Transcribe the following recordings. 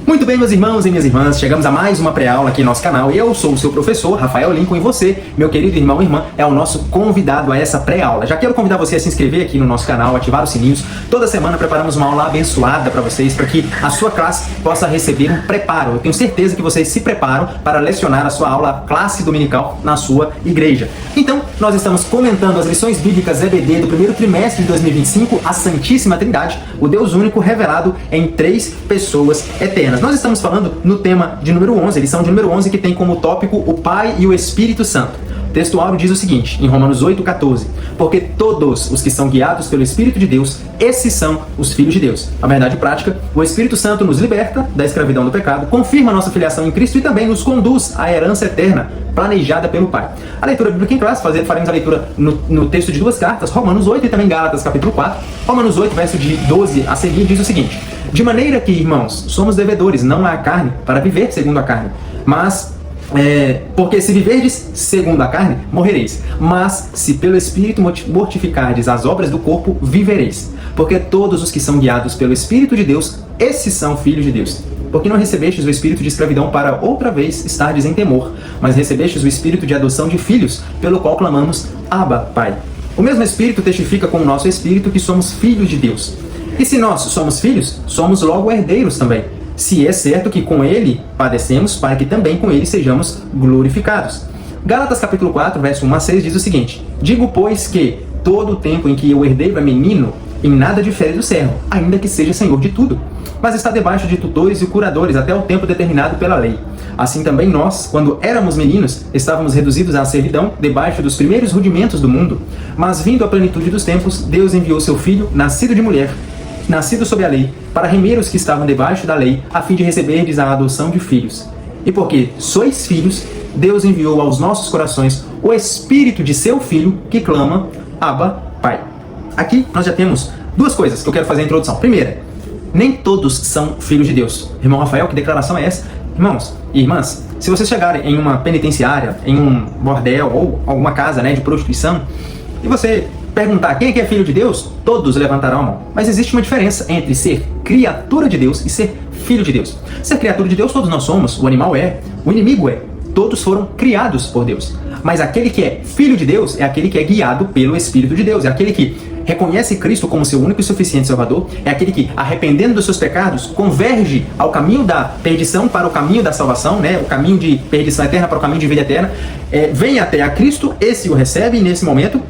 Muito bem, meus irmãos e minhas irmãs, chegamos a mais uma pré-aula aqui no nosso canal. Eu sou o seu professor, Rafael Lincoln, e você, meu querido irmão e irmã, é o nosso convidado a essa pré-aula. Já quero convidar você a se inscrever aqui no nosso canal, ativar os sininhos. Toda semana preparamos uma aula abençoada para vocês, para que a sua classe possa receber um preparo. Eu tenho certeza que vocês se preparam para lecionar a sua aula classe dominical na sua igreja. Então, nós estamos comentando as lições bíblicas EBD do primeiro trimestre de 2025, a Santíssima Trindade, o Deus único revelado em três pessoas eternas. Nós estamos falando no tema de número 11, lição de número 11, que tem como tópico o Pai e o Espírito Santo. O texto áureo diz o seguinte, em Romanos 8,14: porque todos os que são guiados pelo Espírito de Deus, esses são os filhos de Deus. A verdade prática, o Espírito Santo nos liberta da escravidão do pecado, confirma nossa filiação em Cristo e também nos conduz à herança eterna, planejada pelo Pai. A leitura bíblica em classe, faremos a leitura no texto de duas cartas, Romanos 8 e também Gálatas capítulo 4. Romanos 8, verso de 12 a seguir, diz o seguinte: de maneira que, irmãos, somos devedores, não à carne, para viver segundo a carne. Mas, porque se viverdes segundo a carne, morrereis. Mas, se pelo Espírito mortificardes as obras do corpo, vivereis. Porque todos os que são guiados pelo Espírito de Deus, esses são filhos de Deus. Porque não recebestes o espírito de escravidão para outra vez estardes em temor, mas recebestes o espírito de adoção de filhos, pelo qual clamamos, Abba, Pai. O mesmo Espírito testifica com o nosso Espírito que somos filhos de Deus. E se nós somos filhos, somos logo herdeiros também. Se é certo que com ele padecemos, para que também com ele sejamos glorificados. Gálatas capítulo 4, verso 1 a 6 diz o seguinte: digo, pois, que todo o tempo em que o herdeiro é menino, em nada difere do servo, ainda que seja senhor de tudo, mas está debaixo de tutores e curadores até o tempo determinado pela lei. Assim também nós, quando éramos meninos, estávamos reduzidos à servidão, debaixo dos primeiros rudimentos do mundo. Mas vindo à plenitude dos tempos, Deus enviou seu Filho, nascido de mulher, nascido sob a lei, para remir os que estavam debaixo da lei, a fim de receberdes a adoção de filhos. E porque sois filhos, Deus enviou aos nossos corações o Espírito de seu Filho, que clama, Abba, Pai. Aqui nós já temos duas coisas que eu quero fazer a introdução. Primeira, nem todos são filhos de Deus. Irmão Rafael, que declaração é essa? Irmãos e irmãs, se vocês chegarem em uma penitenciária, em um bordel ou alguma casa de prostituição, e você perguntar quem é que é filho de Deus, todos levantarão a mão. Mas existe uma diferença entre ser criatura de Deus e ser filho de Deus. Ser criatura de Deus todos nós somos, o animal é, o inimigo é. Todos foram criados por Deus. Mas aquele que é filho de Deus é aquele que é guiado pelo Espírito de Deus. É aquele que reconhece Cristo como seu único e suficiente Salvador. É aquele que, arrependendo dos seus pecados, converge ao caminho da perdição para o caminho da salvação, o caminho de perdição eterna para o caminho de vida eterna. Vem até a Cristo, esse o recebe e nesse momento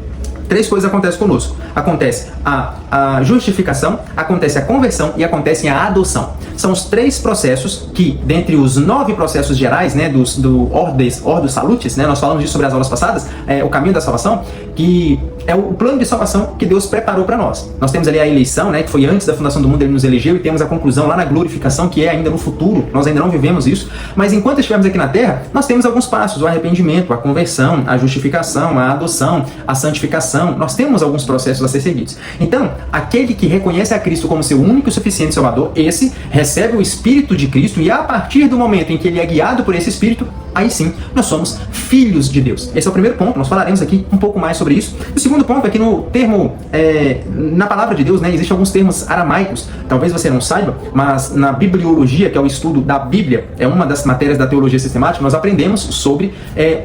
três coisas acontecem conosco. Acontece a justificação, acontece a conversão e acontece a adoção. São os três processos que, dentre os 9 processos gerais, do Ordo Salutis, nós falamos disso sobre as aulas passadas, o caminho da salvação, que é o plano de salvação que Deus preparou para nós. Nós temos ali a eleição, que foi antes da fundação do mundo, Ele nos elegeu, e temos a conclusão lá na glorificação, que é ainda no futuro. Nós ainda não vivemos isso, mas enquanto estivermos aqui na Terra, nós temos alguns passos: o arrependimento, a conversão, a justificação, a adoção, a santificação. Nós temos alguns processos a ser seguidos. Então, aquele que reconhece a Cristo como seu único e suficiente Salvador, esse recebe o Espírito de Cristo, e a partir do momento em que ele é guiado por esse Espírito, aí sim, nós somos filhos de Deus. Esse é o primeiro ponto, nós falaremos aqui um pouco mais sobre isso. O segundo ponto é que no termo, na palavra de Deus, existem alguns termos aramaicos, talvez você não saiba, mas na bibliologia, que é o estudo da Bíblia, é uma das matérias da teologia sistemática, nós aprendemos sobre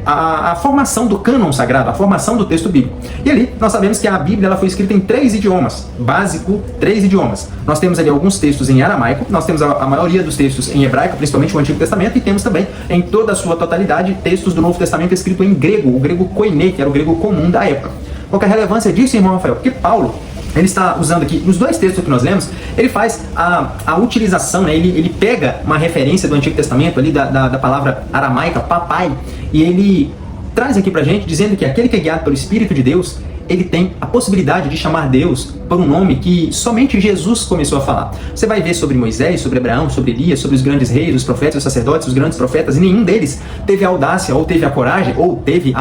a formação do cânon sagrado, a formação do texto bíblico. E ali, nós sabemos que a Bíblia ela foi escrita em 3 idiomas, básico, 3 idiomas. Nós temos ali alguns textos em aramaico, nós temos a maioria dos textos em hebraico, principalmente o Antigo Testamento, e temos também, em toda a sua totalidade, textos do Novo Testamento escrito em grego, o grego koiné, que era o grego comum da época. Qual que é a relevância disso, irmão Rafael? Porque Paulo, ele está usando aqui, nos 2 textos que nós lemos, ele faz a utilização, ele pega uma referência do Antigo Testamento, ali da palavra aramaica, papai, e ele traz aqui pra gente, dizendo que aquele que é guiado pelo Espírito de Deus, ele tem a possibilidade de chamar Deus por um nome que somente Jesus começou a falar. Você vai ver sobre Moisés, sobre Abraão, sobre Elias, sobre os grandes reis, os profetas, os sacerdotes, os grandes profetas, e nenhum deles teve a audácia, ou teve a coragem, ou teve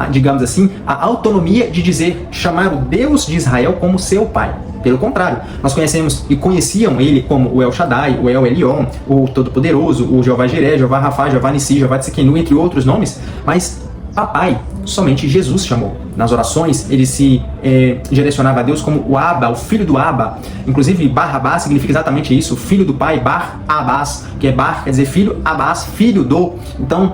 digamos assim, a autonomia de chamar o Deus de Israel como seu pai. Pelo contrário, nós conhecemos e conheciam ele como o El Shaddai, o El Elyon, o Todo-Poderoso, o Jeová Jireh, Jeová Rafá, Jeová Nissi, Jeová Tsidkenu, entre outros nomes, mas papai somente Jesus chamou. Nas orações, ele se direcionava a Deus como o Abba, o filho do Abba. Inclusive, Bar-Abás significa exatamente isso, filho do pai, Bar-Abás, que é Bar, quer dizer filho, Abás, filho do. Então,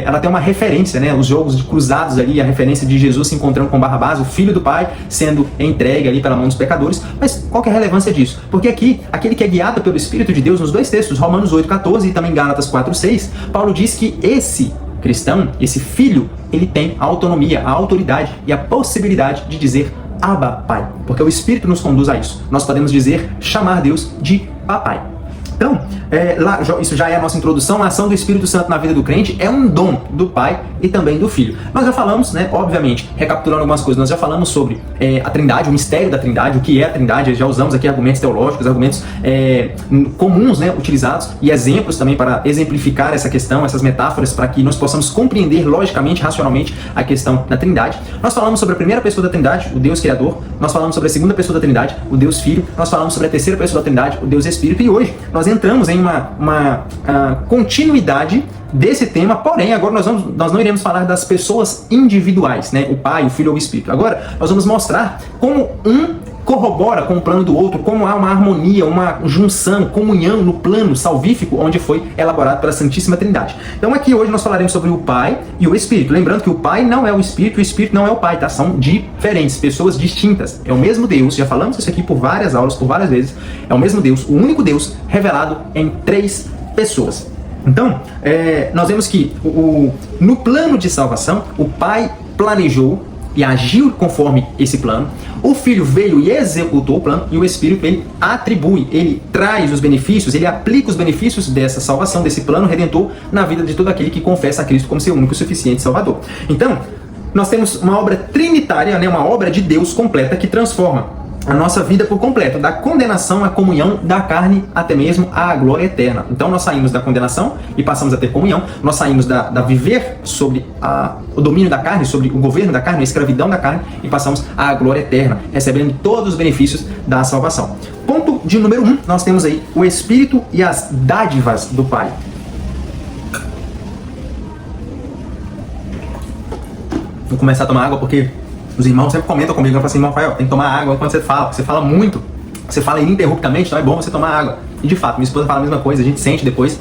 ela tem uma referência, né? Os jogos de cruzados ali, a referência de Jesus se encontrando com Bar-Abás, o filho do pai, sendo entregue ali pela mão dos pecadores. Mas qual que é a relevância disso? Porque aqui, aquele que é guiado pelo Espírito de Deus, nos dois textos, Romanos 8,14 e também Gálatas 4,6, Paulo diz que esse cristão, esse filho, ele tem a autonomia, a autoridade e a possibilidade de dizer Abba, Pai, porque o Espírito nos conduz a isso. Nós podemos dizer, chamar Deus de Papai. Então, isso já é a nossa introdução. A ação do Espírito Santo na vida do crente é um dom do Pai e também do Filho. Nós já falamos, né, obviamente, recapitulando algumas coisas, nós já falamos sobre a Trindade, o mistério da Trindade, o que é a Trindade, já usamos aqui argumentos teológicos, argumentos comuns, né, utilizados, e exemplos também para exemplificar essa questão, essas metáforas, para que nós possamos compreender logicamente, racionalmente, a questão da Trindade. Nós falamos sobre a primeira pessoa da Trindade, o Deus Criador. Nós falamos sobre a segunda pessoa da Trindade, o Deus Filho. Nós falamos sobre a terceira pessoa da Trindade, o Deus Espírito. E hoje nós entramos em uma continuidade desse tema, porém agora nós não iremos falar das pessoas individuais, né? O Pai, o Filho ou o Espírito. Agora nós vamos mostrar como um corrobora com o plano do outro, como há uma harmonia, uma junção, comunhão no plano salvífico onde foi elaborado pela Santíssima Trindade. Então aqui hoje nós falaremos sobre o Pai e o Espírito. Lembrando que o Pai não é o Espírito não é o Pai, tá? São diferentes, pessoas distintas. É o mesmo Deus, já falamos isso aqui por várias aulas, por várias vezes. É o mesmo Deus, o único Deus revelado em 3 pessoas. Então, nós vemos que no plano de salvação, o Pai planejou e agiu conforme esse plano, o Filho veio e executou o plano, e o Espírito, ele atribui, ele traz os benefícios, ele aplica os benefícios dessa salvação, desse plano redentor, na vida de todo aquele que confessa a Cristo como seu único e suficiente Salvador. Então, nós temos uma obra trinitária, né, uma obra de Deus completa que transforma a nossa vida por completo, da condenação à comunhão, da carne até mesmo à glória eterna. Então nós saímos da condenação e passamos a ter comunhão, nós saímos da viver sobre o domínio da carne, sobre o governo da carne, a escravidão da carne, e passamos à glória eterna, recebendo todos os benefícios da salvação. Ponto de número 1, nós temos aí o Espírito e as dádivas do Pai. Vou começar a tomar água porque os irmãos sempre comentam comigo, eu falo assim, irmão Rafael, tem que tomar água quando você fala, porque você fala muito, você fala ininterruptamente, então é bom você tomar água. E de fato, minha esposa fala a mesma coisa, a gente sente depois,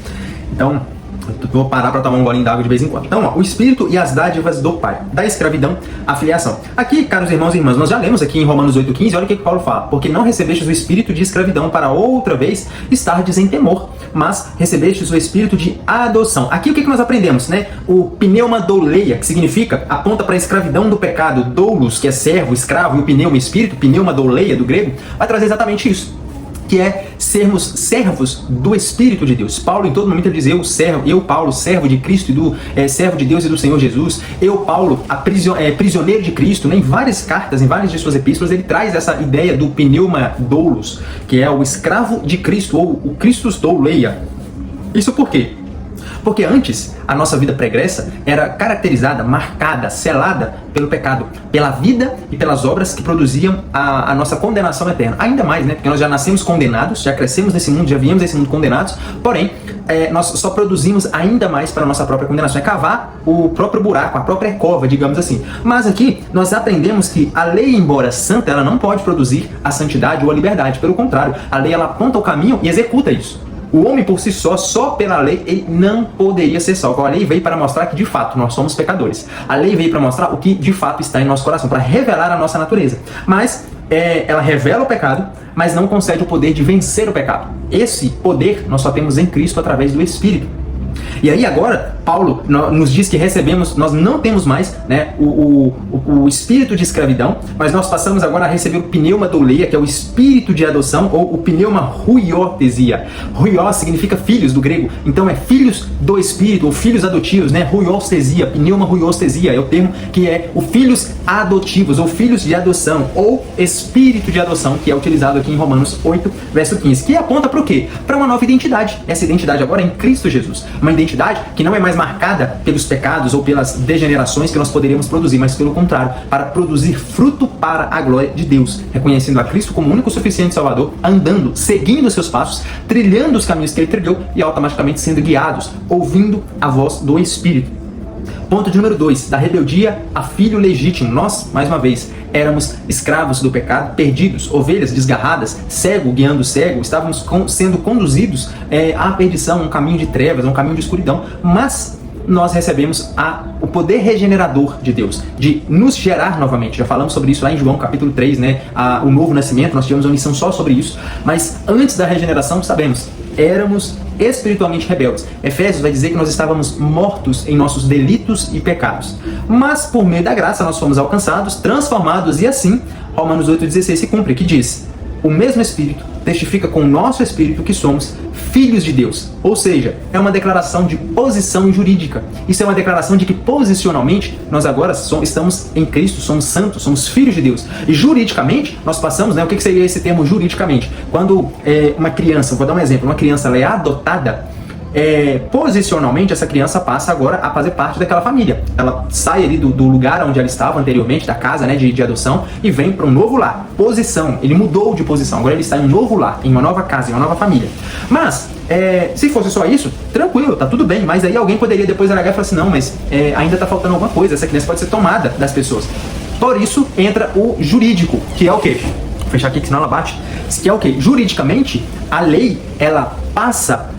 então eu vou parar para tomar um golinho d'água de vez em quando. Então, o Espírito e as dádivas do Pai, da escravidão à filiação. Aqui, caros irmãos e irmãs, nós já lemos aqui em Romanos 8,15, olha o que Paulo fala, porque não recebestes o Espírito de escravidão para outra vez estardes em temor, mas recebestes o Espírito de adoção. Aqui o que nós aprendemos, né? O pneuma douleia, que significa, aponta para a escravidão do pecado, doulos, que é servo, escravo, e o pneuma, espírito, pneuma douleia do grego, vai trazer exatamente isso, que é sermos servos do Espírito de Deus. Paulo, em todo momento, ele diz, eu Paulo, servo de Cristo, servo de Deus e do Senhor Jesus, eu, Paulo, prisioneiro de Cristo, né? Em várias cartas, em várias de suas epístolas, ele traz essa ideia do pneuma doulos, que é o escravo de Cristo, ou o Christus douleia. Isso por quê? Porque antes, a nossa vida pregressa era caracterizada, marcada, selada pelo pecado, pela vida e pelas obras que produziam a nossa condenação eterna. Ainda mais, né? Porque nós já nascemos condenados, já crescemos nesse mundo, já viemos nesse mundo condenados, porém, nós só produzimos ainda mais para a nossa própria condenação. É cavar o próprio buraco, a própria cova, digamos assim. Mas aqui, nós aprendemos que a lei, embora santa, ela não pode produzir a santidade ou a liberdade. Pelo contrário, a lei, ela aponta o caminho e executa isso. O homem por si só pela lei, ele não poderia ser salvo. A lei veio para mostrar que de fato nós somos pecadores. A lei veio para mostrar o que de fato está em nosso coração, para revelar a nossa natureza. Mas ela revela o pecado, mas não concede o poder de vencer o pecado. Esse poder nós só temos em Cristo através do Espírito. E aí agora, Paulo nos diz que recebemos, nós não temos mais, né, o espírito de escravidão, mas nós passamos agora a receber o pneuma douleia, que é o espírito de adoção, ou o pneuma huiothesia. Huios significa filhos, do grego, então é filhos do espírito, ou filhos adotivos, né, huiothesia, pneuma huiothesia, é o termo que é o filhos adotivos, ou filhos de adoção, ou espírito de adoção, que é utilizado aqui em Romanos 8, verso 15, que aponta para o quê? Para uma nova identidade. Essa identidade agora é em Cristo Jesus, uma identidade que não é mais marcada pelos pecados ou pelas degenerações que nós poderíamos produzir, mas pelo contrário, para produzir fruto para a glória de Deus, reconhecendo a Cristo como o único suficiente Salvador, andando, seguindo os seus passos, trilhando os caminhos que ele trilhou e automaticamente sendo guiados, ouvindo a voz do Espírito. Ponto de número 2, da rebeldia a filho legítimo. Nós, mais uma vez, éramos escravos do pecado, perdidos, ovelhas desgarradas, cego guiando cego, estávamos sendo conduzidos à perdição, um caminho de trevas, um caminho de escuridão, mas nós recebemos o poder regenerador de Deus, de nos gerar novamente. Já falamos sobre isso lá em João capítulo 3, né? O novo nascimento, nós tivemos uma lição só sobre isso, mas antes da regeneração, sabemos, éramos espiritualmente rebeldes. Efésios vai dizer que nós estávamos mortos em nossos delitos e pecados. Mas por meio da graça nós fomos alcançados, transformados, e assim, Romanos 8,16 se cumpre, que diz: o mesmo Espírito testifica com o nosso Espírito que somos filhos de Deus. Ou seja, é uma declaração de posição jurídica. Isso é uma declaração de que posicionalmente nós agora estamos em Cristo, somos santos, somos filhos de Deus. E juridicamente nós passamos, né? O que seria esse termo juridicamente? Quando uma criança, vou dar um exemplo, uma criança ela é adotada, posicionalmente essa criança passa agora a fazer parte daquela família. Ela sai ali do lugar onde ela estava anteriormente, da casa, né, de adoção, e vem para um novo lar. Posição, ele mudou de posição, agora ele está em um novo lar, em uma nova casa, em uma nova família. Mas, se fosse só isso, tranquilo, tá tudo bem, mas aí alguém poderia depois alegar e falar assim: não, mas ainda está faltando alguma coisa, essa criança pode ser tomada das pessoas. Por isso entra o jurídico, que é o quê? Vou fechar aqui que senão ela bate. Que é o quê? Juridicamente, a lei,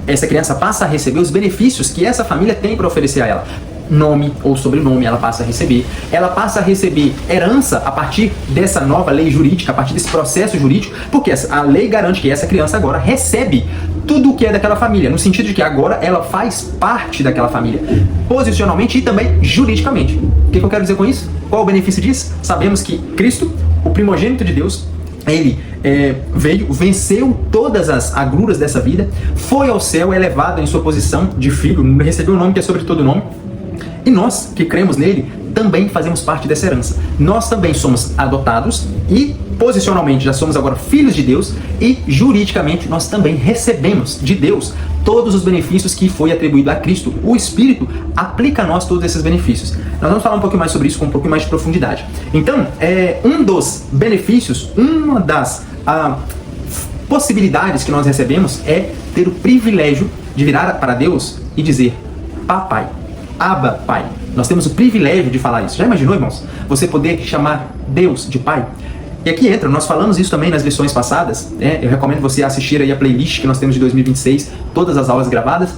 essa criança passa a receber os benefícios que essa família tem para oferecer a ela. Nome ou sobrenome ela passa a receber. Ela passa a receber herança a partir dessa nova lei jurídica, a partir desse processo jurídico, porque a lei garante que essa criança agora recebe tudo o que é daquela família, no sentido de que agora ela faz parte daquela família, posicionalmente e também juridicamente. O que eu quero dizer com isso? Qual o benefício disso? Sabemos que Cristo, o primogênito de Deus, ele veio, venceu todas as agruras dessa vida, foi ao céu, elevado em sua posição de filho, recebeu um nome que é sobre todo nome, e nós que cremos nele também fazemos parte dessa herança. Nós também somos adotados e posicionalmente já somos agora filhos de Deus, e juridicamente nós também recebemos de Deus todos os benefícios que foi atribuído a Cristo. O Espírito aplica a nós todos esses benefícios. Nós vamos falar um pouquinho mais sobre isso com um pouquinho mais de profundidade. Então, um dos benefícios, uma das possibilidades que nós recebemos é ter o privilégio de virar para Deus e dizer: Papai, Abba, Pai. Nós temos o privilégio de falar isso. Já imaginou, irmãos? Você poder chamar Deus de Pai? E aqui entra, nós falamos isso também nas lições passadas, né? Eu recomendo você assistir aí a playlist que nós temos de 2026, todas as aulas gravadas.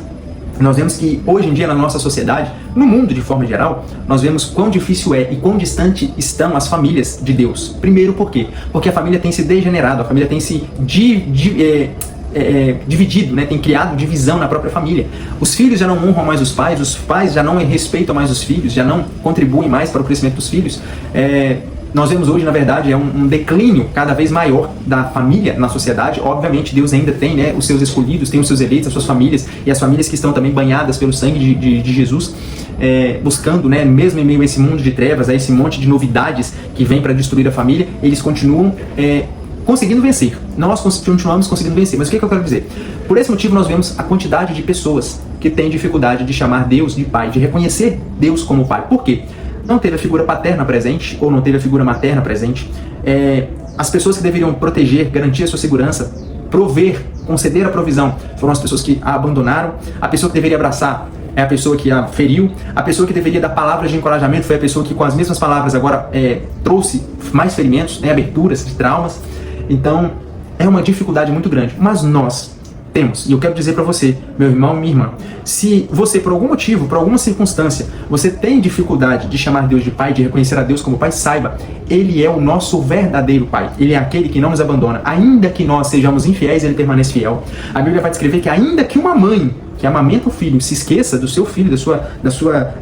Nós vemos que hoje em dia na nossa sociedade, no mundo de forma geral, nós vemos quão difícil é e quão distante estão as famílias de Deus. Primeiro, por quê? Porque a família tem se degenerado, a família tem se dividido, né? Tem criado divisão na própria família. Os filhos já não honram mais os pais já não respeitam mais os filhos, já não contribuem mais para o crescimento dos filhos. Nós vemos hoje, na verdade, um declínio cada vez maior da família na sociedade. Obviamente, Deus ainda tem, né, os seus escolhidos, tem os seus eleitos, as suas famílias, e as famílias que estão também banhadas pelo sangue de Jesus, buscando, né, mesmo em meio a esse mundo de trevas, a esse monte de novidades que vem para destruir a família, eles continuam conseguindo vencer. Nós continuamos conseguindo vencer. Mas o que eu quero dizer? Por esse motivo, nós vemos a quantidade de pessoas que têm dificuldade de chamar Deus de Pai, de reconhecer Deus como Pai. Por quê? Não teve a figura paterna presente, ou não teve a figura materna presente. As pessoas que deveriam proteger, garantir a sua segurança, prover, conceder a provisão, foram as pessoas que a abandonaram. A pessoa que deveria abraçar é a pessoa que a feriu. A pessoa que deveria dar palavras de encorajamento foi a pessoa que, com as mesmas palavras, agora trouxe mais ferimentos, né, aberturas de traumas. Então, é uma dificuldade muito grande. Mas nós temos, e eu quero dizer para você, meu irmão, minha irmã, se você, por algum motivo, por alguma circunstância, você tem dificuldade de chamar Deus de Pai, de reconhecer a Deus como Pai, saiba, Ele é o nosso verdadeiro Pai. Ele é aquele que não nos abandona. Ainda que nós sejamos infiéis, Ele permanece fiel. A Bíblia vai descrever que ainda que uma mãe que amamenta o filho se esqueça do seu filho, da sua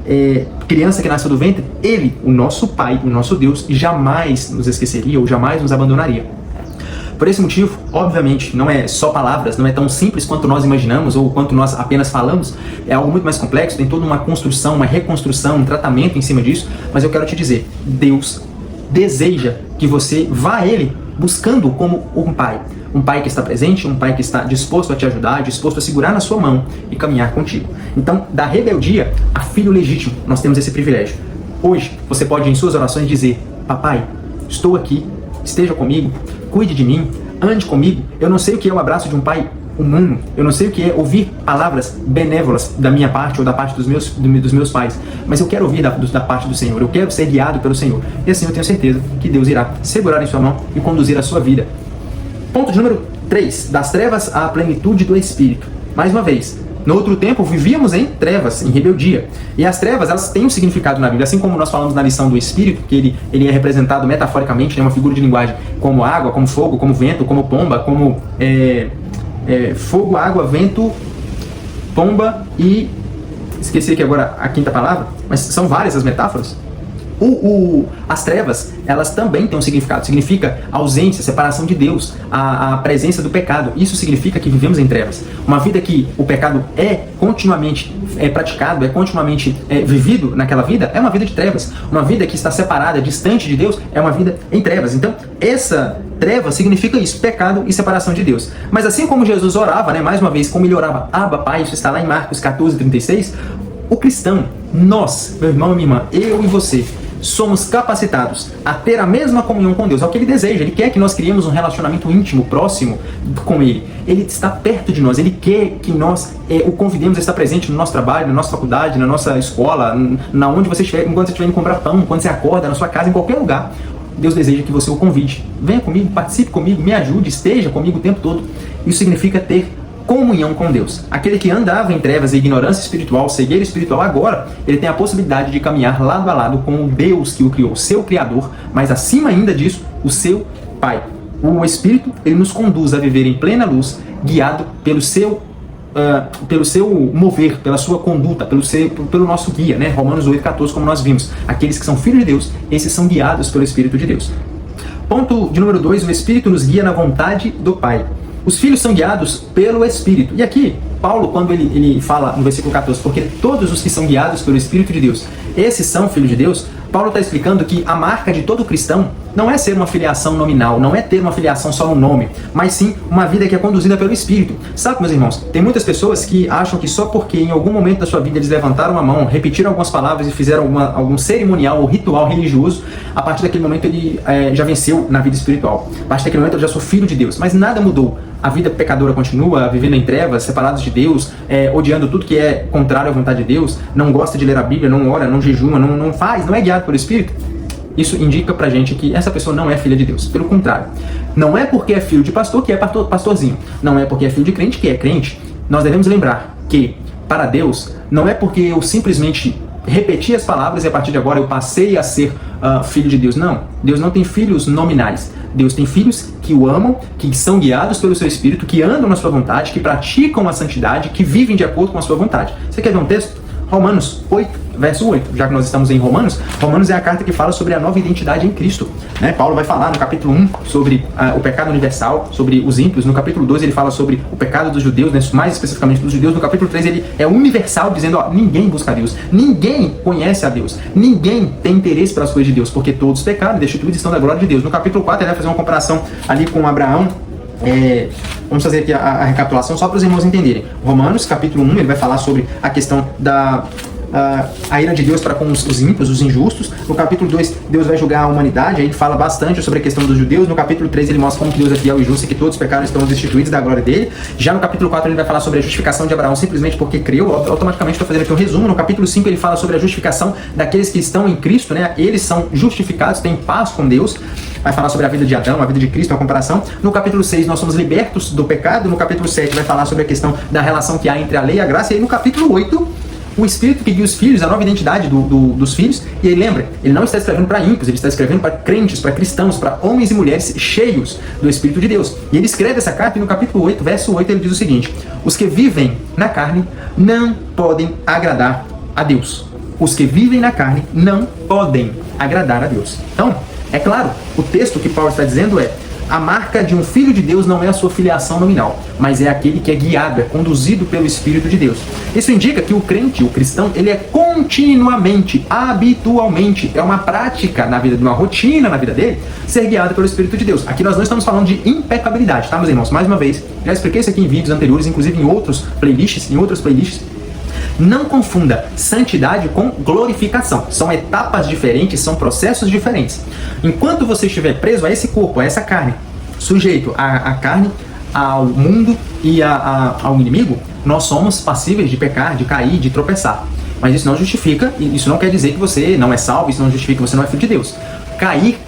criança que nasceu do ventre, Ele, o nosso Pai, o nosso Deus, jamais nos esqueceria ou jamais nos abandonaria. Por esse motivo, obviamente, não é só palavras, não é tão simples quanto nós imaginamos ou quanto nós apenas falamos, é algo muito mais complexo, tem toda uma construção, uma reconstrução, um tratamento em cima disso, mas eu quero te dizer, Deus deseja que você vá a Ele buscando como um Pai que está presente, um Pai que está disposto a te ajudar, disposto a segurar na sua mão e caminhar contigo. Então, da rebeldia a filho legítimo, nós temos esse privilégio. Hoje, você pode em suas orações dizer: Papai, estou aqui, esteja comigo, cuide de mim, ande comigo. Eu não sei o que é o abraço de um pai humano, eu não sei o que é ouvir palavras benévolas da minha parte ou da parte dos meus pais, mas eu quero ouvir da parte do Senhor, eu quero ser guiado pelo Senhor. E assim eu tenho certeza que Deus irá segurar em sua mão e conduzir a sua vida. Ponto de número 3, das trevas à plenitude do Espírito. Mais uma vez, no outro tempo vivíamos em trevas, em rebeldia. E as trevas, elas têm um significado na Bíblia, assim como nós falamos na lição do Espírito, que ele é representado metaforicamente, né, uma figura de linguagem como água, como fogo, como vento, como pomba, como fogo, água, vento, pomba e... esqueci aqui agora a quinta palavra, mas são várias as metáforas. As trevas, elas também têm um significado. Significa ausência, separação de Deus, a presença do pecado. Isso significa que vivemos em trevas. Uma vida que o pecado é continuamente praticado, é continuamente vivido naquela vida, é uma vida de trevas. Uma vida que está separada, distante de Deus, é uma vida em trevas. Então, essa treva significa isso, pecado e separação de Deus. Mas assim como Jesus orava, né, mais uma vez, como ele orava, Abba, Pai, isso está lá em Marcos 14:36, o cristão, nós, meu irmão e minha irmã, eu e você, somos capacitados a ter a mesma comunhão com Deus. É o que Ele deseja. Ele quer que nós criemos um relacionamento íntimo, próximo com Ele. Ele está perto de nós. Ele quer que nós o convidemos a estar presente no nosso trabalho, na nossa faculdade, na nossa escola, na onde você estiver, enquanto você estiver indo comprar pão, quando você acorda, na sua casa, em qualquer lugar. Deus deseja que você o convide. Venha comigo, participe comigo, me ajude, esteja comigo o tempo todo. Isso significa ter comunhão com Deus. Aquele que andava em trevas e ignorância espiritual, cegueira espiritual, agora ele tem a possibilidade de caminhar lado a lado com o Deus que o criou, o seu Criador, mas acima ainda disso, o seu Pai. O Espírito, ele nos conduz a viver em plena luz, guiado pelo seu mover, pela sua conduta, pelo nosso guia, né? Romanos 8:14, como nós vimos. Aqueles que são filhos de Deus, esses são guiados pelo Espírito de Deus. Ponto de número 2, o Espírito nos guia na vontade do Pai. Os filhos são guiados pelo Espírito. E aqui, Paulo, quando ele fala no versículo 14, porque todos os que são guiados pelo Espírito de Deus, esses são filhos de Deus, Paulo está explicando que a marca de todo cristão não é ser uma filiação nominal, não é ter uma filiação só no nome, mas sim uma vida que é conduzida pelo Espírito. Sabe, meus irmãos, tem muitas pessoas que acham que só porque em algum momento da sua vida eles levantaram a mão, repetiram algumas palavras e fizeram algum cerimonial ou ritual religioso, a partir daquele momento ele já venceu na vida espiritual. A partir daquele momento eu já sou filho de Deus, mas nada mudou. A vida pecadora continua, vivendo em trevas, separados de Deus, odiando tudo que é contrário à vontade de Deus, não gosta de ler a Bíblia, não ora, não jejuma, não faz, não é guiado pelo Espírito. Isso indica pra gente que essa pessoa não é filha de Deus. Pelo contrário, não é porque é filho de pastor que é pastorzinho. Não é porque é filho de crente que é crente. Nós devemos lembrar que, para Deus, não é porque eu simplesmente repeti as palavras e a partir de agora eu passei a ser filho de Deus. Não, Deus não tem filhos nominais. Deus tem filhos que o amam, que são guiados pelo seu Espírito, que andam na sua vontade, que praticam a santidade, que vivem de acordo com a sua vontade. Você quer ver um texto? Romanos 8, verso 8. Já que nós estamos em Romanos, Romanos é a carta que fala sobre a nova identidade em Cristo. Né? Paulo vai falar no capítulo 1 sobre o pecado universal, sobre os ímpios. No capítulo 2 ele fala sobre o pecado dos judeus, né? Mais especificamente dos judeus. No capítulo 3 ele é universal, dizendo, ninguém busca a Deus, ninguém conhece a Deus, ninguém tem interesse pelas coisas de Deus, porque todos pecaram e destituídos estão da glória de Deus. No capítulo 4 ele vai fazer uma comparação ali com Abraão. Vamos fazer aqui a recapitulação só para os irmãos entenderem. Romanos, capítulo 1, ele vai falar sobre a questão da a ira de Deus para com os ímpios, os injustos. No capítulo 2, Deus vai julgar a humanidade, aí ele fala bastante sobre a questão dos judeus. No capítulo 3, ele mostra como que Deus é fiel e justo e que todos pecaram e estão destituídos da glória dele. Já no capítulo 4, ele vai falar sobre a justificação de Abraão simplesmente porque creu. Automaticamente estou fazendo aqui um resumo. No capítulo 5, ele fala sobre a justificação daqueles que estão em Cristo, né? Eles são justificados, têm paz com Deus. Vai falar sobre a vida de Adão, a vida de Cristo, uma comparação. No capítulo 6, nós somos libertos do pecado. No capítulo 7, vai falar sobre a questão da relação que há entre a lei e a graça. E aí no capítulo 8, o Espírito que guia os filhos, a nova identidade dos filhos. E aí lembra, ele não está escrevendo para ímpios, ele está escrevendo para crentes, para cristãos, para homens e mulheres cheios do Espírito de Deus. E ele escreve essa carta e no capítulo 8, verso 8, ele diz o seguinte: os que vivem na carne não podem agradar a Deus. Os que vivem na carne não podem agradar a Deus. Então, é claro, o texto que Paulo está dizendo é: a marca de um filho de Deus não é a sua filiação nominal, mas é aquele que é guiado, é conduzido pelo Espírito de Deus. Isso indica que o crente, o cristão, ele é continuamente, habitualmente, é uma prática na vida, de uma rotina na vida dele, ser guiado pelo Espírito de Deus. Aqui nós não estamos falando de impecabilidade, tá, meus irmãos? Mais uma vez, já expliquei isso aqui em vídeos anteriores, inclusive em outras playlists. Não confunda santidade com glorificação. São etapas diferentes, são processos diferentes. Enquanto você estiver preso a esse corpo, a essa carne, sujeito à carne, ao mundo, e ao inimigo, nós somos passíveis de pecar, de cair, de tropeçar. Mas isso não justifica, isso não quer dizer que você não é salvo, isso não justifica que você não é filho de Deus. Cair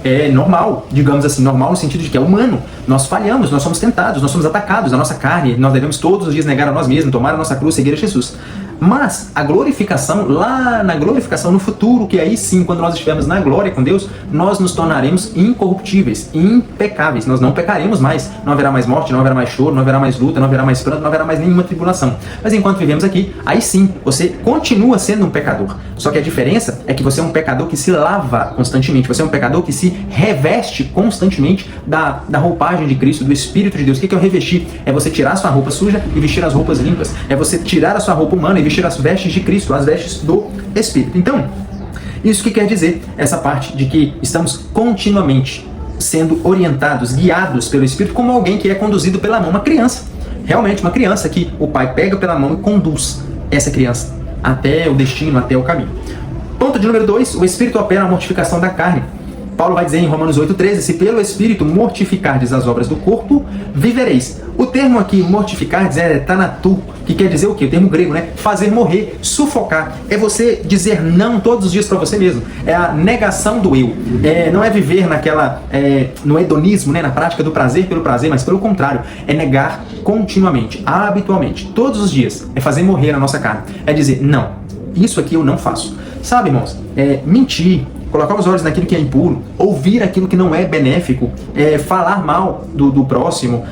é normal, digamos assim, normal no sentido de que é humano. Nós falhamos, nós somos tentados, nós somos atacados, a nossa carne, nós devemos todos os dias negar a nós mesmos, tomar a nossa cruz, seguir a Jesus. Mas a glorificação, lá na glorificação no futuro, que aí sim, quando nós estivermos na glória com Deus, nós nos tornaremos incorruptíveis, impecáveis, nós não pecaremos mais, não haverá mais morte, não haverá mais choro, não haverá mais luta, não haverá mais pranto, não haverá mais nenhuma tribulação. Mas enquanto vivemos aqui, aí sim, você continua sendo um pecador. Só que a diferença é que você é um pecador que se lava constantemente, você é um pecador que se reveste constantemente da roupagem de Cristo, do Espírito de Deus. O que é o revestir? É você tirar a sua roupa suja e vestir as roupas limpas. É você tirar a sua roupa humana e vestir as vestes de Cristo, as vestes do Espírito. Então, isso que quer dizer essa parte de que estamos continuamente sendo orientados, guiados pelo Espírito, como alguém que é conduzido pela mão, uma criança. Realmente, uma criança que o pai pega pela mão e conduz essa criança até o destino, até o caminho. Ponto de número 2, o Espírito opera a mortificação da carne. Paulo vai dizer em Romanos 8,13, se pelo Espírito mortificardes as obras do corpo, vivereis. O termo aqui, mortificardes, é tanatu, que quer dizer o quê? O termo grego, né? Fazer morrer, sufocar. É você dizer não todos os dias para você mesmo. É a negação do eu. Não é viver no hedonismo, né? Na prática do prazer pelo prazer, mas pelo contrário. É negar continuamente, habitualmente, todos os dias. É fazer morrer a nossa carne. É dizer, não, isso aqui eu não faço. Sabe, irmãos? Mentir, colocar os olhos naquilo que é impuro, ouvir aquilo que não é benéfico, falar mal do próximo,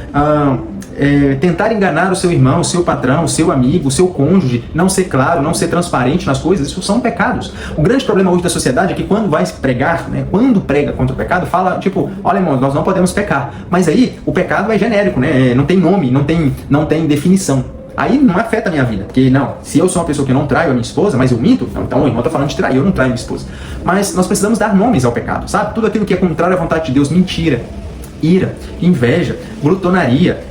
tentar enganar o seu irmão, o seu patrão, o seu amigo, o seu cônjuge, não ser claro, não ser transparente nas coisas, isso são pecados. O grande problema hoje da sociedade é que quando vai pregar, né, quando prega contra o pecado, fala tipo, olha irmão, nós não podemos pecar. Mas aí o pecado é genérico, né? Não tem nome, não tem definição. Aí não afeta a minha vida, porque não, se eu sou uma pessoa que não traio a minha esposa, mas eu minto, então o irmão está falando de trair, eu não traio a minha esposa. Mas nós precisamos dar nomes ao pecado, sabe? Tudo aquilo que é contrário à vontade de Deus, mentira, ira, inveja, glutonaria,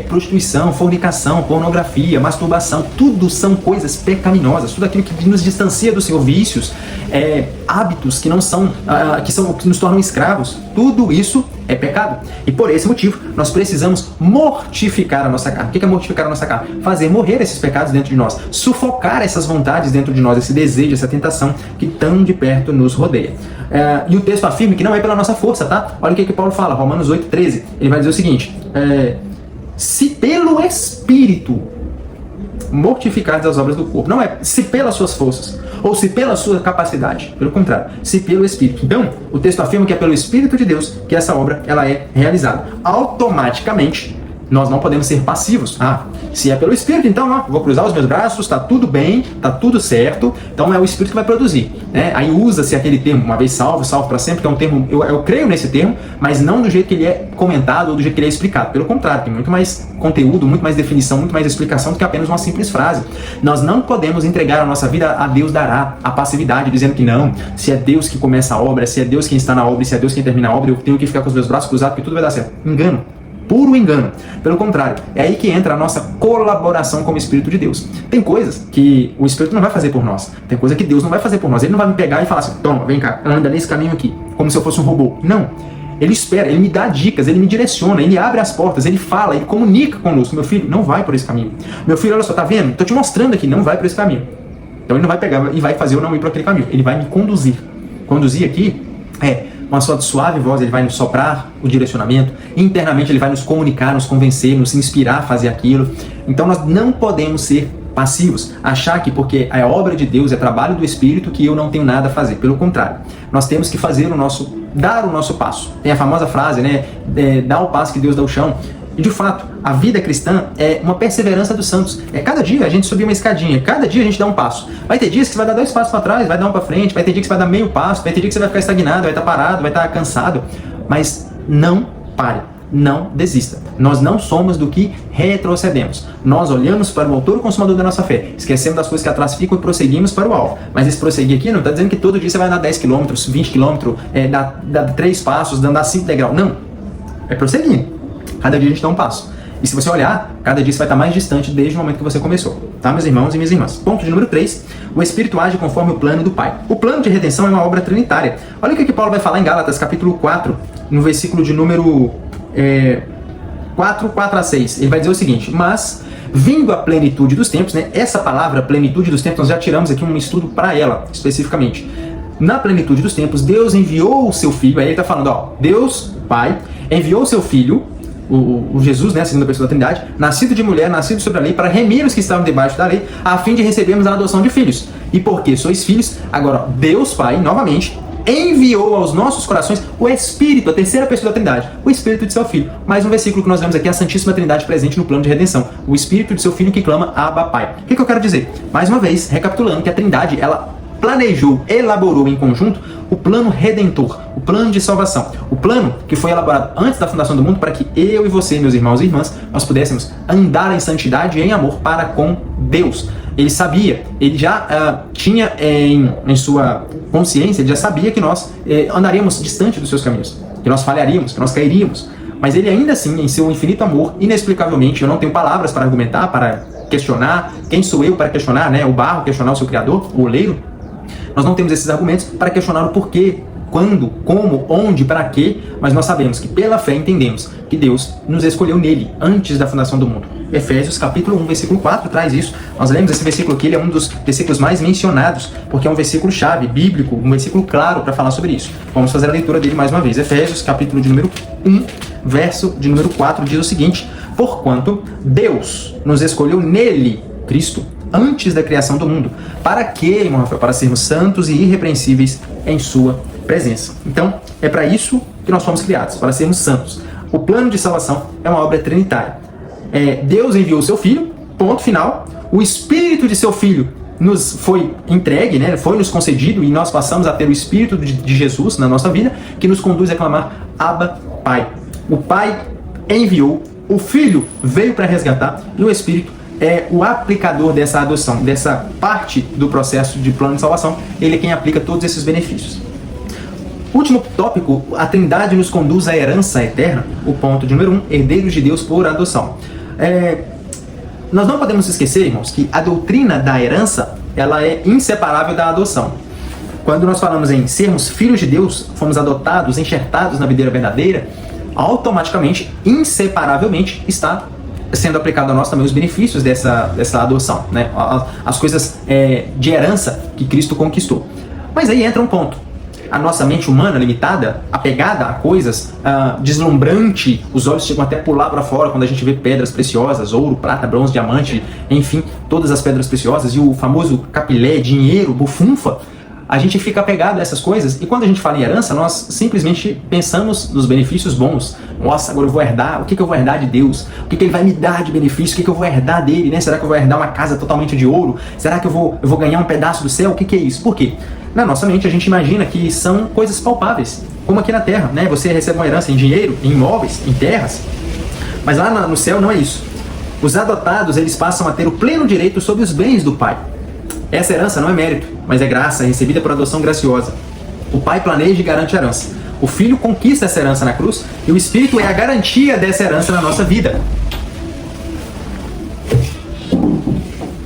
prostituição, fornicação, pornografia, masturbação, tudo são coisas pecaminosas, tudo aquilo que nos distancia do Senhor, vícios, hábitos que não são, que nos tornam escravos, tudo isso é pecado. E por esse motivo, nós precisamos mortificar a nossa carne. O que é mortificar a nossa carne? Fazer morrer esses pecados dentro de nós, sufocar essas vontades dentro de nós, esse desejo, essa tentação que tão de perto nos rodeia. E o texto afirma que não é pela nossa força, tá? Olha o que Paulo fala, Romanos 8,13. Ele vai dizer o seguinte, se pelo Espírito mortificardes as obras do corpo. Não é se pelas suas forças, ou se pela sua capacidade. Pelo contrário, se pelo Espírito. Então, o texto afirma que é pelo Espírito de Deus que essa obra ela é realizada. Automaticamente, nós não podemos ser passivos. Se é pelo Espírito, então vou cruzar os meus braços, está tudo bem, está tudo certo, então é o Espírito que vai produzir. Aí usa-se aquele termo, uma vez salvo, salvo para sempre, que é um termo, eu creio nesse termo, mas não do jeito que ele é comentado ou do jeito que ele é explicado. Pelo contrário, tem muito mais conteúdo, muito mais definição, muito mais explicação do que apenas uma simples frase. Nós não podemos entregar a nossa vida a Deus dará, a passividade, dizendo que não, se é Deus que começa a obra, se é Deus quem está na obra, e se é Deus quem termina a obra, eu tenho que ficar com os meus braços cruzados porque tudo vai dar certo. Engano. Puro engano. Pelo contrário, é aí que entra a nossa colaboração com o Espírito de Deus. Tem coisas que o Espírito não vai fazer por nós. Tem coisa que Deus não vai fazer por nós. Ele não vai me pegar e falar assim, toma, vem cá, anda nesse caminho aqui, como se eu fosse um robô. Não. Ele espera, ele me dá dicas, ele me direciona, ele abre as portas, ele fala, ele comunica conosco. Meu filho, não vai por esse caminho. Meu filho, olha só, tá vendo? Tô te mostrando aqui, não vai por esse caminho. Então ele não vai pegar e vai fazer eu não ir por aquele caminho. Ele vai me conduzir. Conduzir aqui com a sua suave voz, ele vai nos soprar o direcionamento, internamente ele vai nos comunicar, nos convencer, nos inspirar a fazer aquilo. Então nós não podemos ser passivos, achar que porque é obra de Deus, é trabalho do Espírito, que eu não tenho nada a fazer. Pelo contrário, nós temos que fazer dar o nosso passo. Tem a famosa frase, né? Dá o passo que Deus dá o chão. E de fato, a vida cristã é uma perseverança dos santos. Cada dia a gente subir uma escadinha, cada dia a gente dá um passo. Vai ter dias que você vai dar 2 passos para trás, vai dar um para frente, vai ter dia que você vai dar meio passo, vai ter dia que você vai ficar estagnado, vai estar parado, vai estar cansado. Mas não pare, não desista. Nós não somos do que retrocedemos. Nós olhamos para o autor e consumador da nossa fé, esquecemos das coisas que atrás ficam e prosseguimos para o alvo. Mas esse prosseguir aqui não está dizendo que todo dia você vai andar 10 km, 20 km, dar 3 passos, andar 5 degraus. Não, é prosseguir. Cada dia a gente dá um passo. E se você olhar, cada dia você vai estar mais distante desde o momento que você começou. Tá, meus irmãos e minhas irmãs? Ponto de número 3. O Espírito age conforme o plano do Pai. O plano de redenção é uma obra trinitária. Olha o que Paulo vai falar em Gálatas, capítulo 4, no versículo de número 4 a 6, ele vai dizer o seguinte: mas vindo a plenitude dos tempos, né? Essa palavra, plenitude dos tempos, nós já tiramos aqui um estudo para ela, especificamente. Na plenitude dos tempos, Deus enviou o seu Filho, aí ele está falando, ó, Deus, Pai, enviou o seu Filho, o Jesus, né, a segunda pessoa da Trindade, nascido de mulher, nascido sobre a lei, para remir os que estavam debaixo da lei, a fim de recebermos a adoção de filhos. E porque sois filhos, agora Deus Pai, novamente, enviou aos nossos corações o Espírito, a terceira pessoa da Trindade, o Espírito de seu Filho. Mais um versículo que nós vemos aqui, a Santíssima Trindade presente no plano de redenção. O Espírito de seu Filho que clama, Abba, Pai. O que eu quero dizer? Mais uma vez, recapitulando, que a Trindade, ela planejou, elaborou em conjunto o plano redentor, o plano de salvação. O plano que foi elaborado antes da fundação do mundo para que eu e você, meus irmãos e irmãs, nós pudéssemos andar em santidade e em amor para com Deus. Ele sabia, ele já tinha em sua consciência, ele já sabia que nós andaríamos distante dos seus caminhos, que nós falharíamos, que nós cairíamos. Mas ele ainda assim, em seu infinito amor, inexplicavelmente, eu não tenho palavras para argumentar, para questionar, quem sou eu para questionar, né? O barro questionar o seu criador, o oleiro. Nós não temos esses argumentos para questionar o porquê, quando, como, onde, para quê, mas nós sabemos que pela fé entendemos que Deus nos escolheu nele, antes da fundação do mundo. Efésios capítulo 1, versículo 4 traz isso. Nós lemos esse versículo aqui, ele é um dos versículos mais mencionados, porque é um versículo chave, bíblico, um versículo claro para falar sobre isso. Vamos fazer a leitura dele mais uma vez. Efésios capítulo de número 1, verso de número 4 diz o seguinte: porquanto Deus nos escolheu nele, Cristo, antes da criação do mundo. Para quê, irmão Rafael? Para sermos santos e irrepreensíveis em sua presença. Então, é para isso que nós fomos criados, para sermos santos. O plano de salvação é uma obra trinitária. Deus enviou o seu Filho, ponto final. O Espírito de seu Filho nos foi entregue, né? Foi nos concedido, e nós passamos a ter o Espírito de Jesus na nossa vida, que nos conduz a clamar Abba, Pai. O Pai enviou, o Filho veio para resgatar, e o Espírito é o aplicador dessa adoção, dessa parte do processo de plano de salvação. Ele é quem aplica todos esses benefícios. Último tópico, a Trindade nos conduz à herança eterna. O ponto de número 1, herdeiros de Deus por adoção. Nós não podemos esquecer, irmãos, que a doutrina da herança, ela é inseparável da adoção. Quando nós falamos em sermos filhos de Deus, fomos adotados, enxertados na videira verdadeira, automaticamente, inseparavelmente, está sendo aplicado a nós também os benefícios dessa adoção, né? As coisas de herança que Cristo conquistou. Mas aí entra um ponto. A nossa mente humana limitada, apegada a coisas, deslumbrante, os olhos chegam até a pular para fora quando a gente vê pedras preciosas, ouro, prata, bronze, diamante, enfim, todas as pedras preciosas, e o famoso capilé, dinheiro, bufunfa. A gente fica apegado a essas coisas, e quando a gente fala em herança, nós simplesmente pensamos nos benefícios bons. Nossa, agora eu vou herdar, o que eu vou herdar de Deus? O que ele vai me dar de benefício? O que eu vou herdar dele, né? Será que eu vou herdar uma casa totalmente de ouro? Será que eu vou ganhar um pedaço do céu? O que é isso? Por quê? Na nossa mente a gente imagina que são coisas palpáveis, como aqui na Terra, né? Você recebe uma herança em dinheiro, em imóveis, em terras, mas lá no céu não é isso. Os adotados, eles passam a ter o pleno direito sobre os bens do Pai. Essa herança não é mérito, mas é graça, recebida por adoção graciosa. O Pai planeja e garante a herança. O Filho conquista essa herança na cruz, e o Espírito é a garantia dessa herança na nossa vida.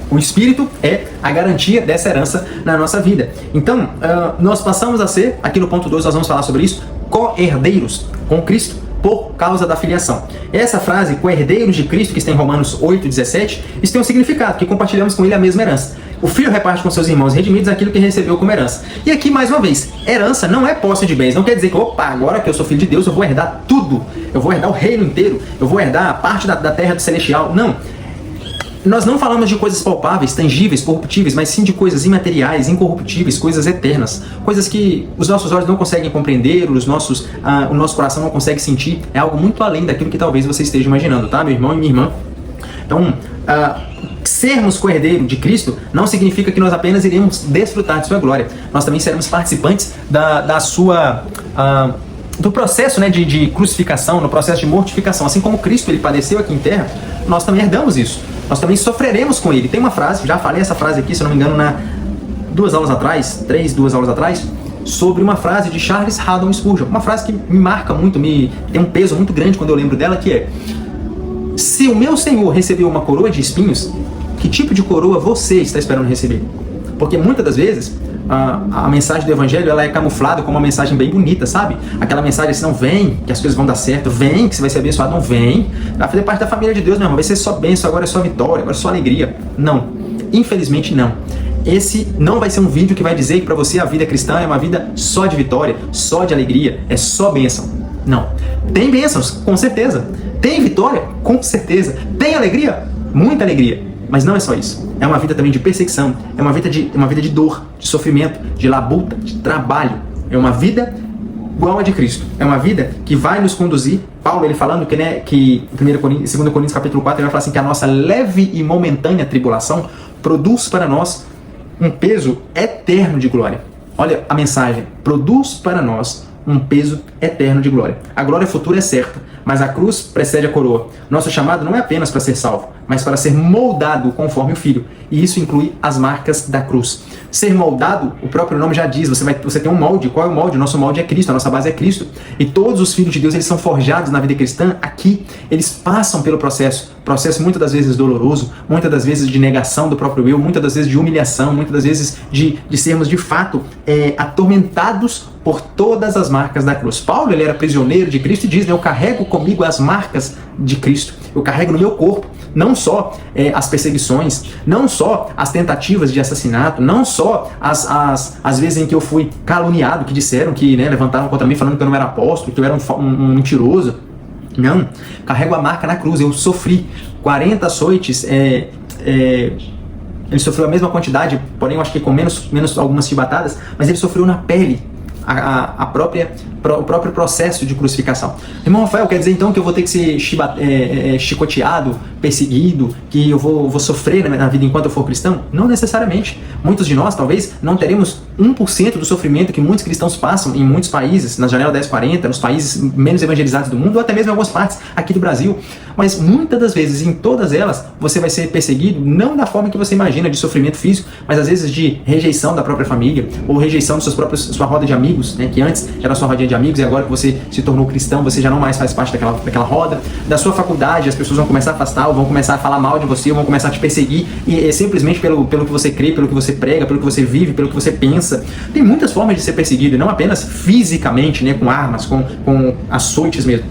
O Espírito é a garantia dessa herança na nossa vida. Então, nós passamos a ser, aqui no ponto 2 nós vamos falar sobre isso, co-herdeiros com Cristo, por causa da filiação. Essa frase, co-herdeiros de Cristo, que está em Romanos 8,17, isso tem um significado, que compartilhamos com ele a mesma herança. O filho reparte com seus irmãos redimidos aquilo que recebeu como herança. E aqui, mais uma vez, herança não é posse de bens. Não quer dizer que, opa, agora que eu sou filho de Deus, eu vou herdar tudo. Eu vou herdar o reino inteiro. Eu vou herdar parte da terra do celestial. Não. Nós não falamos de coisas palpáveis, tangíveis, corruptíveis, mas sim de coisas imateriais, incorruptíveis, coisas eternas. Coisas que os nossos olhos não conseguem compreender, o nosso coração não consegue sentir. É algo muito além daquilo que talvez você esteja imaginando, tá, meu irmão e minha irmã? Então, sermos co-herdeiro de Cristo não significa que nós apenas iremos desfrutar de sua glória. Nós também seremos participantes do processo, né, de crucificação, no processo de mortificação. Assim como Cristo ele padeceu aqui em terra, nós também herdamos isso. Nós também sofreremos com ele. Tem uma frase, já falei essa frase aqui, se eu não me engano, duas aulas atrás, sobre uma frase de Charles Haddon Spurgeon. Uma frase que me marca muito, tem um peso muito grande quando eu lembro dela, que é: se o meu Senhor recebeu uma coroa de espinhos, que tipo de coroa você está esperando receber? Porque muitas das vezes a mensagem do evangelho, ela é camuflada como uma mensagem bem bonita, sabe? Aquela mensagem assim, não vem, que as coisas vão dar certo, vem, que você vai ser abençoado, não vem. Vai fazer parte da família de Deus, meu irmão, vai ser só bênção, agora é só vitória, agora é só alegria. Não, infelizmente não. Esse não vai ser um vídeo que vai dizer que para você a vida cristã é uma vida só de vitória, só de alegria, é só bênção. Não. Tem bênçãos, com certeza. Tem vitória, com certeza. Tem alegria, muita alegria. Mas não é só isso. É uma vida também de perseguição, é uma vida de dor, de sofrimento, de labuta, de trabalho. É uma vida igual a de Cristo. É uma vida que vai nos conduzir. Paulo, ele falando que, né, que em 2 Coríntios capítulo 4, ele vai falar assim, que a nossa leve e momentânea tribulação produz para nós um peso eterno de glória. Olha a mensagem. Produz para nós um peso eterno de glória. A glória futura é certa, mas a cruz precede a coroa. Nosso chamado não é apenas para ser salvo, mas para ser moldado conforme o Filho. E isso inclui as marcas da cruz. Ser moldado, o próprio nome já diz, você tem um molde. Qual é o molde? O nosso molde é Cristo, a nossa base é Cristo. E todos os filhos de Deus, eles são forjados na vida cristã aqui. Eles passam pelo processo muitas das vezes doloroso, muitas das vezes de negação do próprio eu, muitas das vezes de humilhação, muitas das vezes de sermos de fato atormentados por todas as marcas da cruz. Paulo, ele era prisioneiro de Cristo e diz, né, eu carrego comigo as marcas de Cristo. Eu carrego no meu corpo não só as perseguições, não só as tentativas de assassinato, não só as vezes em que eu fui caluniado, que disseram que, né, levantaram contra mim falando que eu não era apóstolo, que eu era um mentiroso. Não, carrego a marca na cruz. Eu sofri 40 açoites, ele sofreu a mesma quantidade, porém eu acho que com menos algumas chibatadas, mas ele sofreu na pele o próprio processo de crucificação. Irmão Rafael, quer dizer então que eu vou ter que ser chicoteado, perseguido, que eu vou sofrer na vida enquanto eu for cristão? Não necessariamente. Muitos de nós, talvez, não teremos 1% do sofrimento que muitos cristãos passam em muitos países, na janela 1040, nos países menos evangelizados do mundo, ou até mesmo em algumas partes aqui do Brasil. Mas muitas das vezes, em todas elas, você vai ser perseguido, não da forma que você imagina, de sofrimento físico, mas às vezes de rejeição da própria família, ou rejeição de sua roda de amigos, né, que antes era sua rodinha de amigos e agora que você se tornou cristão, você já não mais faz parte daquela roda. Da sua faculdade, as pessoas vão começar a afastar, ou vão começar a falar mal de você, ou vão começar a te perseguir, e é simplesmente pelo que você crê, pelo que você prega, pelo que você vive, pelo que você pensa. Tem muitas formas de ser perseguido, e não apenas fisicamente, né, com armas, com açoites mesmo.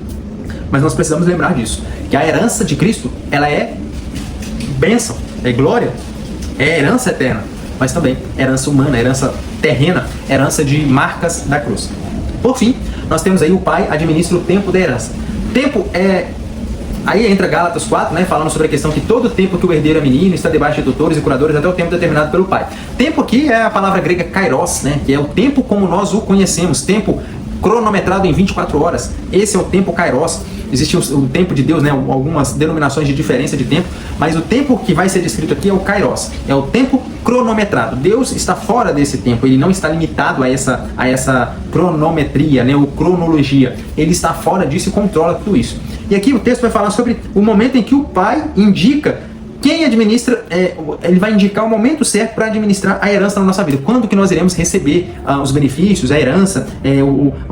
Mas nós precisamos lembrar disso, que a herança de Cristo, ela é bênção, é glória, é herança eterna, mas também herança humana, herança terrena, herança de marcas da cruz. Por fim, nós temos aí o Pai administra o tempo da herança. Tempo é... Aí entra Gálatas 4, né, falando sobre a questão que todo tempo que o herdeiro é menino está debaixo de tutores e curadores até o tempo determinado pelo Pai. Tempo aqui é a palavra grega kairos, né, que é o tempo como nós o conhecemos, tempo cronometrado em 24 horas. Esse é o tempo kairos. Existe o tempo de Deus, né, algumas denominações de diferença de tempo, mas o tempo que vai ser descrito aqui é o kairos, é o tempo cronometrado. Deus está fora desse tempo, ele não está limitado a essa cronometria, né, ou cronologia. Ele está fora disso e controla tudo isso. E aqui o texto vai falar sobre o momento em que o Pai indica quem administra, ele vai indicar o momento certo para administrar a herança na nossa vida. Quando que nós iremos receber os benefícios, a herança,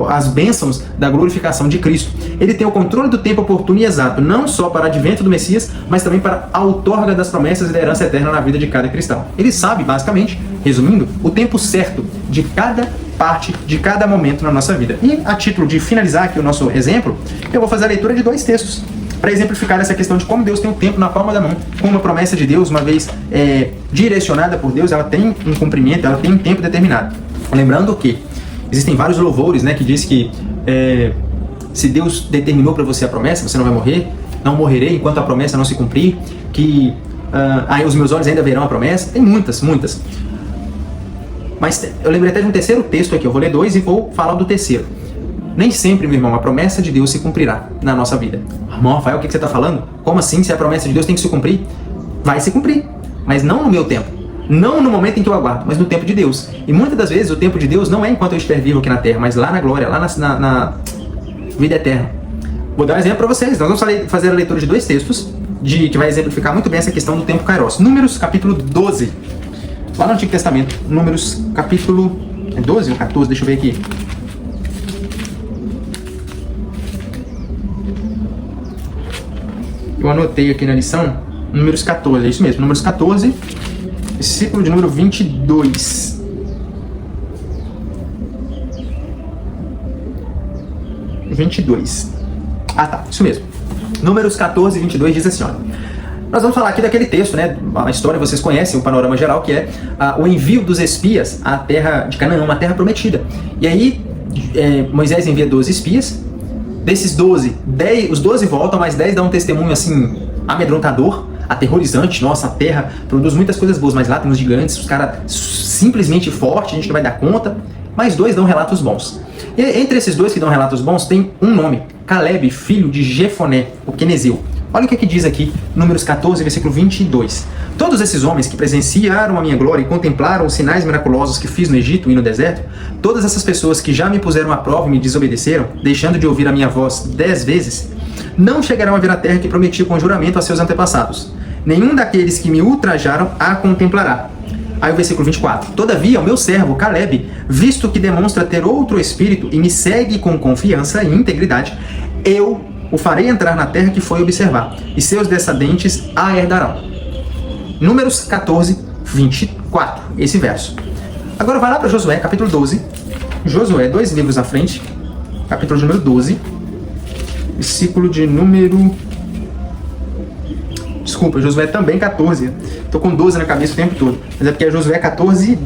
as bênçãos da glorificação de Cristo. Ele tem o controle do tempo oportuno e exato, não só para o advento do Messias, mas também para a outorga das promessas e da herança eterna na vida de cada cristão. Ele sabe, basicamente, resumindo, o tempo certo de cada parte, de cada momento na nossa vida. E a título de finalizar aqui o nosso exemplo, eu vou fazer a leitura de 2 textos, para exemplificar essa questão de como Deus tem o tempo na palma da mão. Como uma promessa de Deus, uma vez direcionada por Deus, ela tem um cumprimento, ela tem um tempo determinado. Lembrando que existem vários louvores, né, que diz que se Deus determinou para você a promessa, você não vai morrer, não morrerei enquanto a promessa não se cumprir, que os meus olhos ainda verão a promessa. Tem muitas. Mas eu lembrei até de um terceiro texto aqui, eu vou ler 2 e vou falar do terceiro. Nem sempre, meu irmão, a promessa de Deus se cumprirá na nossa vida. Irmão Rafael, o que você está falando? Como assim? Se a promessa de Deus tem que se cumprir? Vai se cumprir, mas não no meu tempo. Não no momento em que eu aguardo, mas no tempo de Deus. E muitas das vezes o tempo de Deus não é enquanto eu estiver vivo aqui na terra, mas lá na glória, lá na vida eterna. Vou dar um exemplo para vocês. Nós vamos fazer a leitura de 2 textos que vai exemplificar muito bem essa questão do tempo kairos. Números capítulo 12. Lá no Antigo Testamento. Números capítulo 12 ou 14, deixa eu ver aqui. Eu anotei aqui na lição, números 14, é isso mesmo, números 14, versículo de número 22. 22. Ah, tá, isso mesmo. Números 14 e 22 diz assim, olha. Nós vamos falar aqui daquele texto, né? A história vocês conhecem, o panorama geral, que é o envio dos espias à terra de Canaã, uma terra prometida. E aí, Moisés envia 12 espias. Desses 12, os 12 voltam, mas 10 dão um testemunho assim, amedrontador, aterrorizante. Nossa, a terra produz muitas coisas boas, mas lá tem uns gigantes, os caras simplesmente fortes, a gente não vai dar conta. Mas 2 dão relatos bons. E entre esses 2 que dão relatos bons, tem um nome: Caleb, filho de Jefoné, o quenezeu. Olha o que diz aqui, Números 14, versículo 22. Todos esses homens que presenciaram a minha glória e contemplaram os sinais miraculosos que fiz no Egito e no deserto, todas essas pessoas que já me puseram à prova e me desobedeceram, deixando de ouvir a minha voz 10 vezes, não chegarão a ver a terra que prometi com juramento a seus antepassados. Nenhum daqueles que me ultrajaram a contemplará. Aí o versículo 24. Todavia, o meu servo, Caleb, visto que demonstra ter outro espírito e me segue com confiança e integridade, eu o farei entrar na terra que foi observar, e seus descendentes a herdarão. Números 14, 24, esse verso. Agora vai lá para Josué, capítulo 12. Josué, 2 livros à frente, capítulo de número 12, versículo de número... Desculpa, Josué também 14. Estou com 12 na cabeça o tempo todo, mas é porque é Josué 14,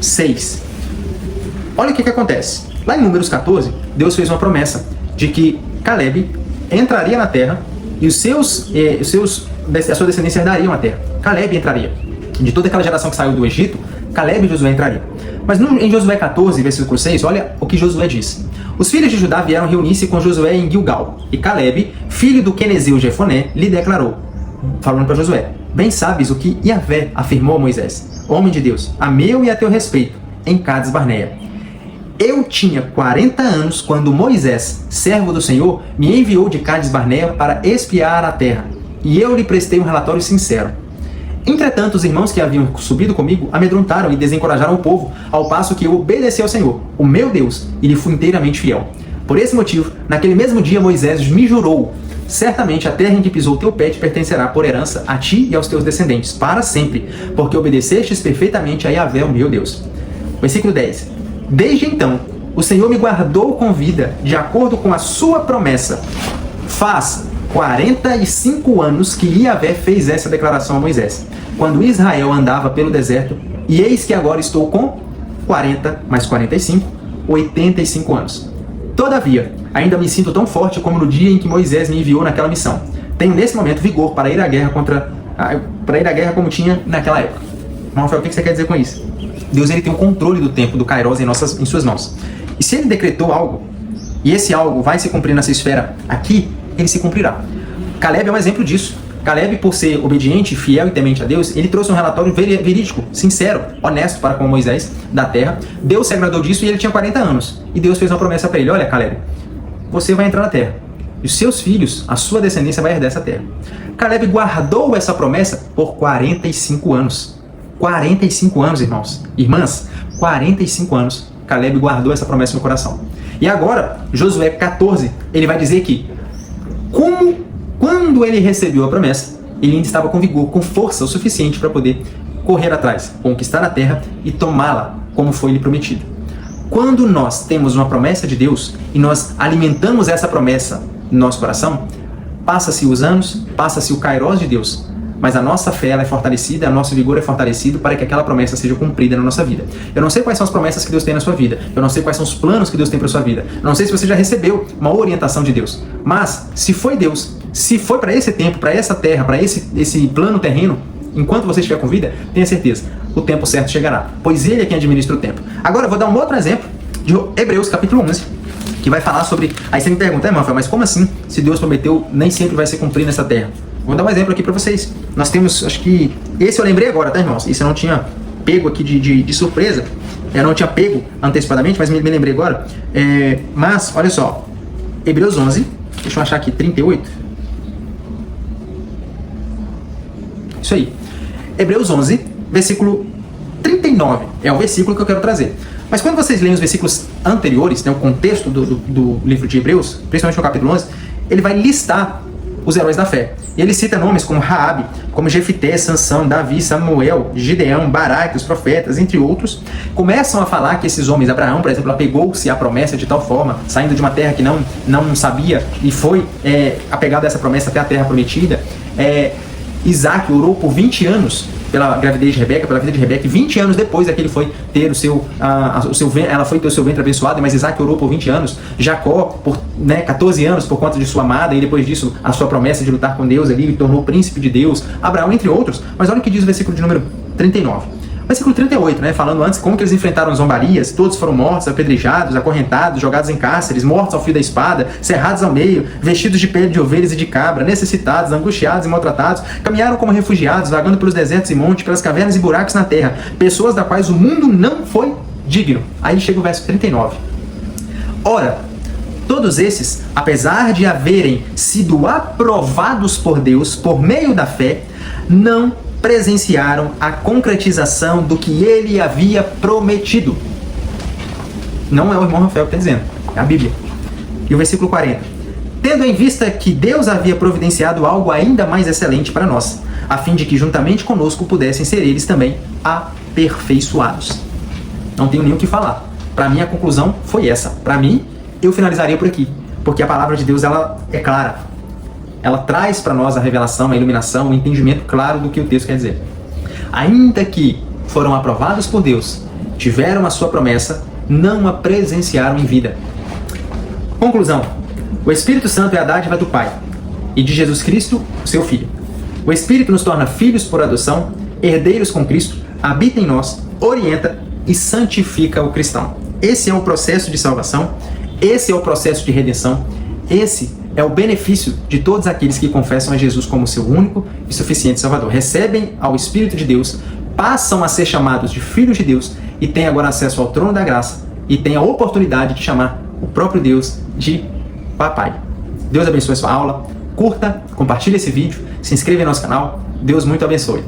6. Olha o que acontece. Lá em Números 14, Deus fez uma promessa de que Caleb entraria na terra e a sua descendência herdariam a terra. Caleb entraria. De toda aquela geração que saiu do Egito, Caleb e Josué entrariam. Mas em Josué 14, versículo 6, olha o que Josué diz. Os filhos de Judá vieram reunir-se com Josué em Gilgal, e Caleb, filho do quenezeu Jefoné, lhe declarou, falando para Josué: bem sabes o que Yahvé afirmou a Moisés, homem de Deus, a meu e a teu respeito, em Cades Barneia. Eu tinha 40 anos quando Moisés, servo do Senhor, me enviou de Cades Barneia para espiar a terra, e eu lhe prestei um relatório sincero. Entretanto, os irmãos que haviam subido comigo amedrontaram e desencorajaram o povo, ao passo que eu obedeci ao Senhor, o meu Deus, e lhe fui inteiramente fiel. Por esse motivo, naquele mesmo dia Moisés me jurou: certamente a terra em que pisou teu pé te pertencerá por herança a ti e aos teus descendentes, para sempre, porque obedecestes perfeitamente a Yahvé, o meu Deus. Versículo 10. Desde então, o Senhor me guardou com vida, de acordo com a sua promessa. Faz 45 anos que Yahvé fez essa declaração a Moisés, quando Israel andava pelo deserto, e eis que agora estou com 40 mais 45, 85 anos. Todavia, ainda me sinto tão forte como no dia em que Moisés me enviou naquela missão. Tenho nesse momento vigor para ir à guerra como tinha naquela época. Rafael, o que você quer dizer com isso? Deus, ele tem o controle do tempo, do Kairos em suas mãos. E se ele decretou algo, e esse algo vai se cumprir nessa esfera aqui, ele se cumprirá. Caleb é um exemplo disso. Caleb, por ser obediente, fiel e temente a Deus, ele trouxe um relatório verídico, sincero, honesto para com Moisés da terra. Deus se agradou disso e ele tinha 40 anos. E Deus fez uma promessa para ele: olha, Caleb, você vai entrar na terra. E os seus filhos, a sua descendência vai herdar essa terra. Caleb guardou essa promessa por 45 anos. 45 anos, irmãos. Irmãs, 45 anos. Caleb guardou essa promessa no coração. E agora, Josué 14, ele vai dizer que quando ele recebeu a promessa, ele ainda estava com vigor, com força o suficiente para poder correr atrás, conquistar a terra e tomá-la como foi lhe prometido. Quando nós temos uma promessa de Deus e nós alimentamos essa promessa no nosso coração, passa-se os anos, passa-se o Kairos de Deus, mas a nossa fé ela é fortalecida, o nosso vigor é fortalecido para que aquela promessa seja cumprida na nossa vida. Eu não sei quais são as promessas que Deus tem na sua vida, eu não sei quais são os planos que Deus tem para a sua vida, eu não sei se você já recebeu uma orientação de Deus, mas se foi Deus, se foi para esse tempo, para essa terra, para esse plano terreno, enquanto você estiver com vida, tenha certeza, o tempo certo chegará, pois Ele é quem administra o tempo. Agora eu vou dar um outro exemplo de Hebreus capítulo 11, que vai falar sobre... Aí você me pergunta, mas como assim? Se Deus prometeu, nem sempre vai ser cumprido nessa terra. Vou dar um exemplo aqui para vocês. Nós temos, acho que... Esse eu lembrei agora, tá, irmãos? Isso eu não tinha pego aqui de surpresa. Eu não tinha pego antecipadamente, mas me lembrei agora. Mas, olha só. Hebreus 11. Deixa eu achar aqui, 38. Isso aí. Hebreus 11, versículo 39. É o versículo que eu quero trazer. Mas quando vocês leem os versículos anteriores, né, o contexto do livro de Hebreus, principalmente no capítulo 11, ele vai listar os heróis da fé. Ele cita nomes como Raabe, como Jefité, Sansão, Davi, Samuel, Gideão, Baraque, os profetas, entre outros. Começam a falar que esses homens, Abraão, por exemplo, apegou-se à promessa de tal forma, saindo de uma terra que não sabia e foi apegado a essa promessa até a terra prometida. Isaac orou por 20 anos pela gravidez de Rebeca, pela vida de Rebeca, e 20 anos depois é que ele foi ter ela foi ter o seu ventre abençoado, mas Isaac orou por 20 anos. Jacó, por 14 anos, por conta de sua amada, e depois disso, a sua promessa de lutar com Deus ali, ele tornou príncipe de Deus. Abraão, entre outros. Mas olha o que diz o versículo de número 39. Versículo 38, falando antes como que eles enfrentaram zombarias, todos foram mortos, apedrejados, acorrentados, jogados em cárceres, mortos ao fio da espada, cerrados ao meio, vestidos de pele de ovelhas e de cabra, necessitados, angustiados e maltratados, caminharam como refugiados, vagando pelos desertos e montes, pelas cavernas e buracos na terra, pessoas da quais o mundo não foi digno. Aí chega o verso 39. Ora, todos esses, apesar de haverem sido aprovados por Deus por meio da fé, não presenciaram a concretização do que ele havia prometido. Não é o irmão Rafael que está dizendo, é a Bíblia. E o versículo 40. Tendo em vista que Deus havia providenciado algo ainda mais excelente para nós, a fim de que juntamente conosco pudessem ser eles também aperfeiçoados. Não tenho nem o que falar. Para mim a conclusão foi essa. Para mim, eu finalizaria por aqui, porque a palavra de Deus ela é clara. Ela traz para nós a revelação, a iluminação, o entendimento claro do que o texto quer dizer. Ainda que foram aprovados por Deus, tiveram a sua promessa, não a presenciaram em vida. Conclusão. O Espírito Santo é a dádiva do Pai e de Jesus Cristo, seu Filho. O Espírito nos torna filhos por adoção, herdeiros com Cristo, habita em nós, orienta e santifica o cristão. Esse é o processo de salvação, esse é o processo de redenção, esse é o benefício de todos aqueles que confessam a Jesus como seu único e suficiente Salvador. Recebem ao Espírito de Deus, passam a ser chamados de filhos de Deus e têm agora acesso ao trono da graça e têm a oportunidade de chamar o próprio Deus de Papai. Deus abençoe a sua aula, curta, compartilhe esse vídeo, se inscreva em nosso canal. Deus muito abençoe.